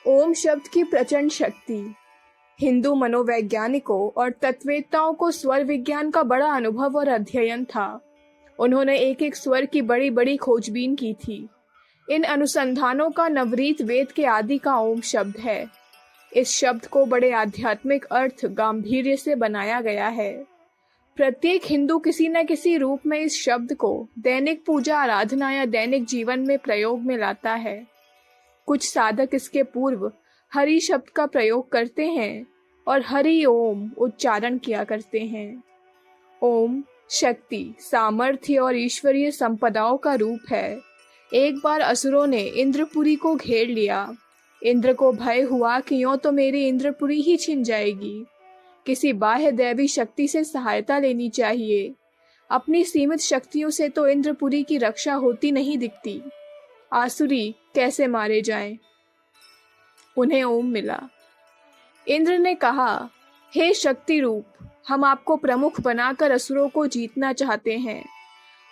ओम शब्द की प्रचंड शक्ति। हिंदू मनोवैज्ञानिकों और तत्ववेत्ताओं को स्वर विज्ञान का बड़ा अनुभव और अध्ययन था। उन्होंने एक एक स्वर की बड़ी बड़ी खोजबीन की थी। इन अनुसंधानों का नवरीत वेद के आदि का ओम शब्द है। इस शब्द को बड़े आध्यात्मिक अर्थ गांभीर्य से बनाया गया है। प्रत्येक हिंदू किसी न किसी रूप में इस शब्द को दैनिक पूजा आराधना या दैनिक जीवन में प्रयोग में लाता है। कुछ साधक इसके पूर्व हरि शब्द का प्रयोग करते हैं और हरि ओम उच्चारण किया करते हैं। ओम शक्ति, सामर्थ्य और ईश्वरीय संपदाओं का रूप है। एक बार असुरों ने इंद्रपुरी को घेर लिया। इंद्र को भय हुआ कि यूं तो मेरी इंद्रपुरी ही छिन जाएगी। किसी बाह्य दैवी शक्ति से सहायता लेनी चाहिए। अपनी सीमित शक्तियों से तो इंद्रपुरी की रक्षा होती नहीं दिखती। आसुरी कैसे मारे जाएं? उन्हें ओम मिला। इंद्र ने कहा, हे शक्ति रूप, हम आपको प्रमुख बनाकर असुरों को जीतना चाहते हैं।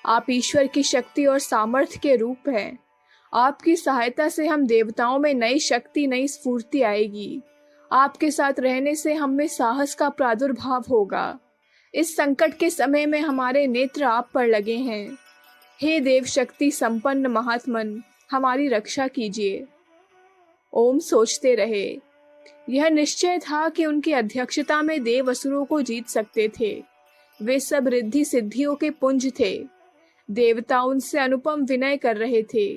आप ईश्वर की शक्ति और सामर्थ्य के रूप हैं। आपकी सहायता से हम देवताओं में नई शक्ति, नई स्फूर्ति आएगी। आपके साथ रहने से हम में साहस का प्रादुर्भाव होगा। इस संकट के समय में हमारे नेत्र आप पर लगे हैं। हे देव शक्ति संपन्न महात्मन, हमारी रक्षा कीजिए। ओम सोचते रहे। यह निश्चय था कि उनकी अध्यक्षता में देव असुरों को जीत सकते थे। वे सब रिद्धि सिद्धियों के पुंज थे। देवता उनसे अनुपम विनय कर रहे थे।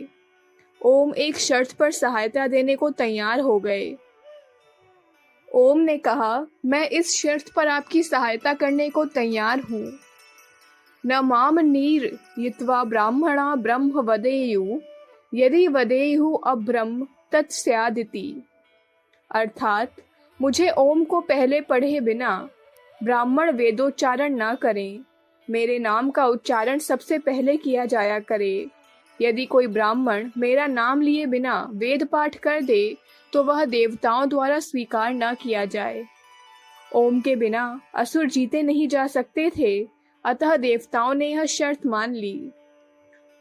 ओम एक शर्त पर सहायता देने को तैयार हो गए। ओम ने कहा, मैं इस शर्त पर आपकी सहायता करने को तैयार हूँ। न माम नीर यित्वा ब्राह्मणा ब्रह्म वदेयु यदि वदेयु अब्रह्म तत्स्यादिति। अर्थात मुझे ओम को पहले पढ़े बिना ब्राह्मण वेदोच्चारण न करें। मेरे नाम का उच्चारण सबसे पहले किया जाया करे। यदि कोई ब्राह्मण मेरा नाम लिए बिना वेद पाठ कर दे तो वह देवताओं द्वारा स्वीकार न किया जाए। ओम के बिना असुर जीते नहीं जा सकते थे, अतः देवताओं ने यह शर्त मान ली।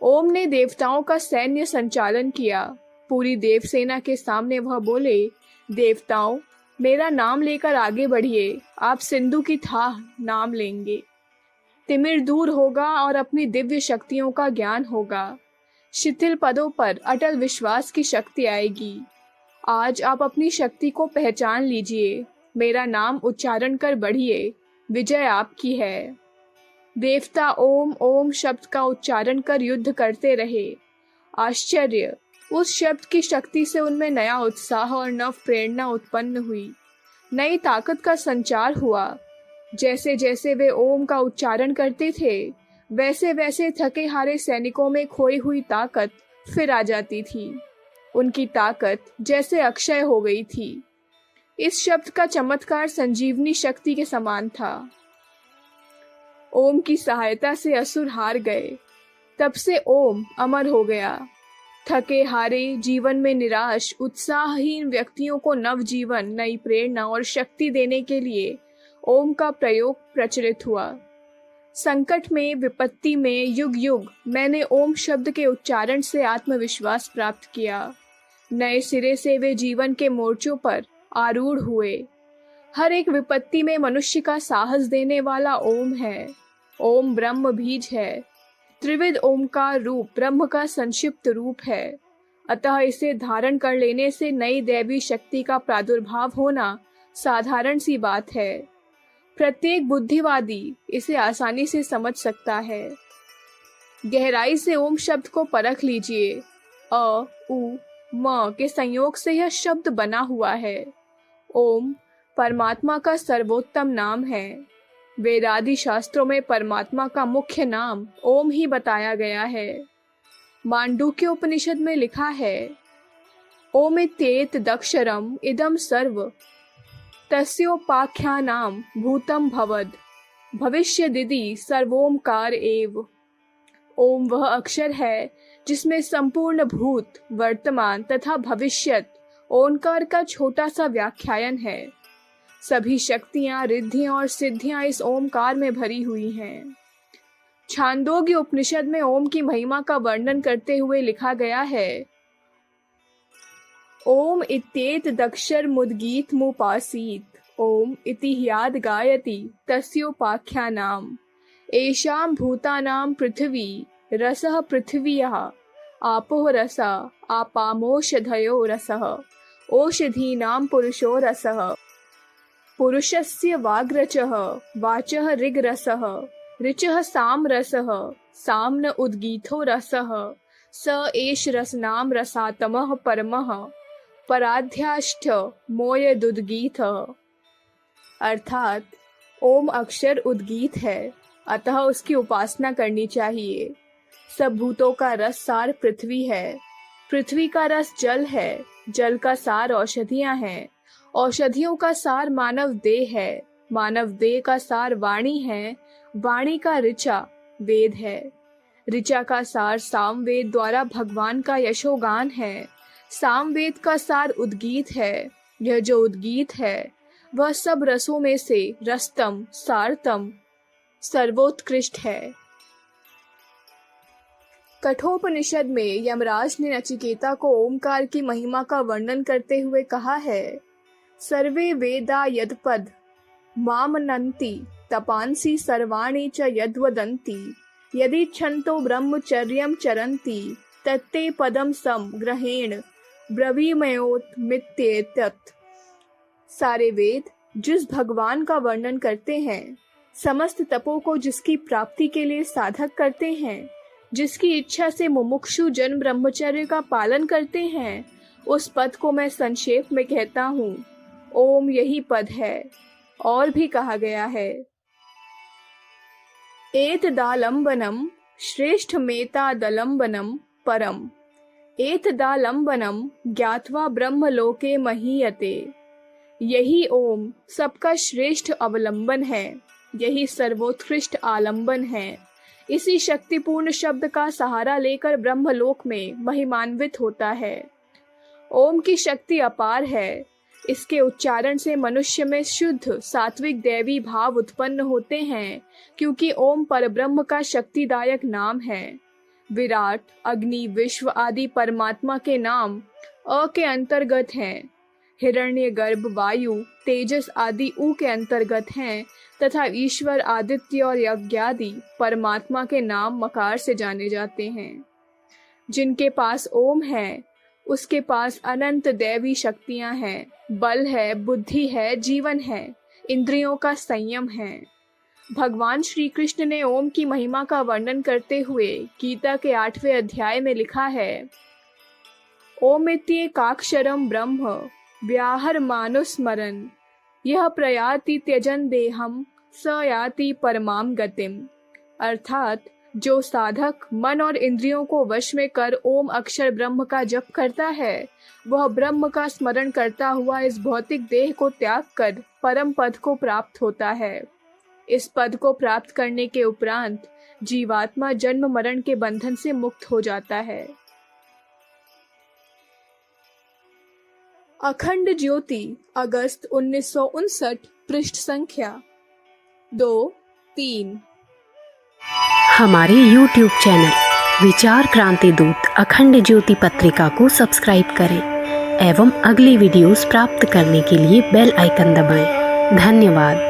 ओम ने देवताओं का सैन्य संचालन किया। पूरी देव सेना के सामने वह बोले, देवताओं, मेरा नाम लेकर आगे बढ़िए। आप सिंधु की थाह नाम लेंगे। तिमिर दूर होगा और अपनी दिव्य शक्तियों का ज्ञान होगा। शिथिल पदों पर अटल विश्वास की शक्ति आएगी। आज आप अपनी शक्ति को पहचान लीजिए। मेरा नाम उच्चारण कर बढ़िए। विजय आपकी है। देवता ओम ओम शब्द का उच्चारण कर युद्ध करते रहे। आश्चर्य, उस शब्द की शक्ति से उनमें नया उत्साह और नव प्रेरणा उत्पन्न हुई। नई ताकत का संचार हुआ। जैसे जैसे वे ओम का उच्चारण करते थे, वैसे वैसे थके हारे सैनिकों में खोई हुई ताकत फिर आ जाती थी। उनकी ताकत जैसे अक्षय हो गई थी। इस शब्द का चमत्कार संजीवनी शक्ति के समान था। ओम की सहायता से असुर हार गए। तब से ओम अमर हो गया। थके हारे, जीवन में निराश, उत्साहहीन व्यक्तियों को नवजीवन, नई प्रेरणा और शक्ति देने के लिए ओम का प्रयोग प्रचलित हुआ। संकट में, विपत्ति में, युग युग मैंने ओम शब्द के उच्चारण से आत्मविश्वास प्राप्त किया। नए सिरे से वे जीवन के मोर्चों पर आरूढ़ हुए। हर एक विपत्ति में मनुष्य का साहस देने वाला ओम है। ओम ब्रह्म बीज है। त्रिविध ओमकार रूप ब्रह्म का संक्षिप्त रूप है। अतः इसे धारण कर लेने से नई दैवी शक्ति का प्रादुर्भाव होना साधारण सी बात है। प्रत्येक बुद्धिवादी इसे आसानी से समझ सकता है। गहराई से ओम शब्द को परख लीजिए। अ, उ, म के संयोग से यह शब्द बना हुआ है। ओम परमात्मा का सर्वोत्तम नाम है। वेदादि शास्त्रों में परमात्मा का मुख्य नाम ओम ही बताया गया है। मांडूक्य उपनिषद में लिखा है, ओमित्येत दक्षरम इदम सर्व तस्योपाख्यानाम भूतम भवद भविष्यदिति सर्वोमकार एव। ओम वह अक्षर है जिसमें संपूर्ण भूत, वर्तमान तथा भविष्यत ओंकार का छोटा सा व्याख्यान है। सभी शक्तियां, रिद्धियां और सिद्धियां इस ओमकार में भरी हुई हैं। छांदोग्य उपनिषद में ओम की महिमा का वर्णन करते हुए लिखा गया है, ओम इत्येतदक्षरमुद्गीतमुपासीत ओम इति ह्याद् गायति तस्योपाख्यानाम् एषां भूतानां पृथिवी रसः पृथिव्याः आपोः रसा आपामोषधयो रसः ओषधीनां पुरुषो रसः पुरुषस्य वाग्रचः वाचः ऋग्रसः ऋचः सामरसः साम्न उद्गीथो रसः स एष रसनां रसातमः परमः पराध्याष्ट मोयदुद्गीत। अर्थात ओम अक्षर उद्गीत है, अतः उसकी उपासना करनी चाहिए। सब भूतों का रस सार पृथ्वी है, पृथ्वी का रस जल है, जल का सार औषधियां हैं, औषधियों का सार मानव देह है, मानव देह का सार वाणी है, वाणी का ऋचा वेद है, ऋचा का सार सामवेद द्वारा भगवान का यशोगान है, सामवेद का सार उद्गीत है। यह जो उद्गीत है वह सब रसों में से रसतम सारतम सर्वोत्कृष्ट है। कठोपनिषद में यमराज ने नचिकेता को ओमकार की महिमा का वर्णन करते हुए कहा है, सर्वे वेदा यदपद मामनन्ति तपांसी सर्वाणि च यद्वदन्ति यदि छन्तो ब्रह्मचर्यं चरन्ति तत्ते पदम सम ग्रहेण ब्रवीमयोतमित्येतत्। सारे वेद जिस भगवान का वर्णन करते हैं, समस्त तपों को जिसकी प्राप्ति के लिए साधक करते हैं, जिसकी इच्छा से मुमुक्षु जन ब्रह्मचर्य का पालन करते हैं, उस पद को मैं संक्षेप में कहता हूँ, ओम यही पद है। और भी कहा गया है, एतदालंबनम श्रेष्ठमेतादलंबनम परम एतदालंबनम ज्ञात्वा ब्रह्मलोके महीयते। यही ओम सबका श्रेष्ठ अवलंबन है, यही सर्वोत्कृष्ट आलंबन है। इसी शक्तिपूर्ण शब्द का सहारा लेकर ब्रह्मलोक में महिमान्वित होता है। ओम की शक्ति अपार है, इसके उच्चारण से मनुष्य में शुद्ध सात्विक दैवी भाव उत्पन्न होते हैं, क्योंकि ओम परब्रह्म का शक्तिदायक नाम है। विराट, अग्नि, विश्व आदि परमात्मा के नाम अ के अंतर्गत हैं, हिरण्यगर्भ, वायु, तेजस आदि ऊ के अंतर्गत हैं, तथा ईश्वर, आदित्य और यज्ञ आदि परमात्मा के नाम मकार से जाने जाते हैं। जिनके पास ओम है, उसके पास अनंत दैवी शक्तियां हैं, बल है, बुद्धि है, जीवन है, इंद्रियों का संयम है। भगवान श्री कृष्ण ने ओम की महिमा का वर्णन करते हुए गीता के 8वें अध्याय में लिखा है, ओमित्येकाक्षरं ब्रह्म व्याहर मानुस्मरन् यह प्रयाति त्यजन देहम स याति परमाम गतिम। अर्थात जो साधक मन और इंद्रियों को वश में कर ओम अक्षर ब्रह्म का जप करता है, वह ब्रह्म का स्मरण करता हुआ इस भौतिक देह को त्याग कर परम पद को प्राप्त होता है। इस पद को प्राप्त करने के उपरांत जीवात्मा जन्म मरण के बंधन से मुक्त हो जाता है। अखंड ज्योति, अगस्त 1959, पृष्ठ संख्या 2-3। हमारे YouTube चैनल विचार क्रांति दूत अखंड ज्योति पत्रिका को सब्सक्राइब करें एवं अगली वीडियोस प्राप्त करने के लिए बेल आइकन दबाएं। धन्यवाद।